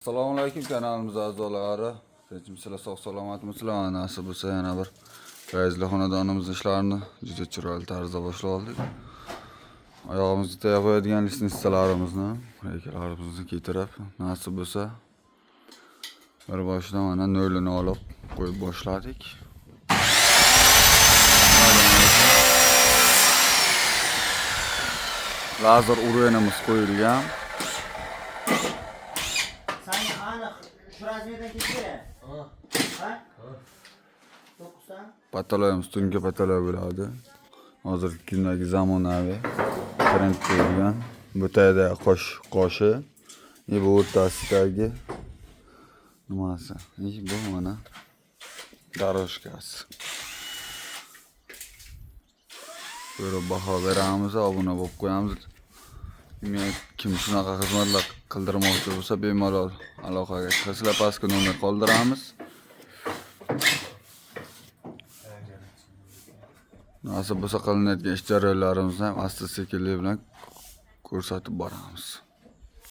Assalomu alaykum kanalimiz a'zolari. Tinchmisizlar, sog' salomatmisizlar? Nasib bo'lsa yana bir fayzli xonadonimiz ishlarini juda chiroyli tarzda boshlab oldik. Oyog'imizni tayyor qo'yadigan listnisalarimizni, haykallarimizni keltirib, nasib bo'lsa bir boshdan mana nolini olib qo'yib boshladik. Lazer urenimiz qo'yilgan. Şu razmiyeden geçsene. Ha? 9'dan. Patalayimiz tungi patalay bo'ladi. Hozirgi kundagi zamonaviy trend bo'lgan. Bu tayda qoshi. Bu o'rtasidagi nimasi? Bu mana daroshkasi. Böyle baho beramiz, obuna bo'lib qo'yamiz. Kim shunaqa xizmatlar qildirmoqchi bo'lsa bemalol aloqaga chiqasizlar, pastga nomer qoldiramiz. Nasib bo'lsa qilinayotgan ish jarayonlarimizni ham asta-sekinlik bilan ko'rsatib boramiz.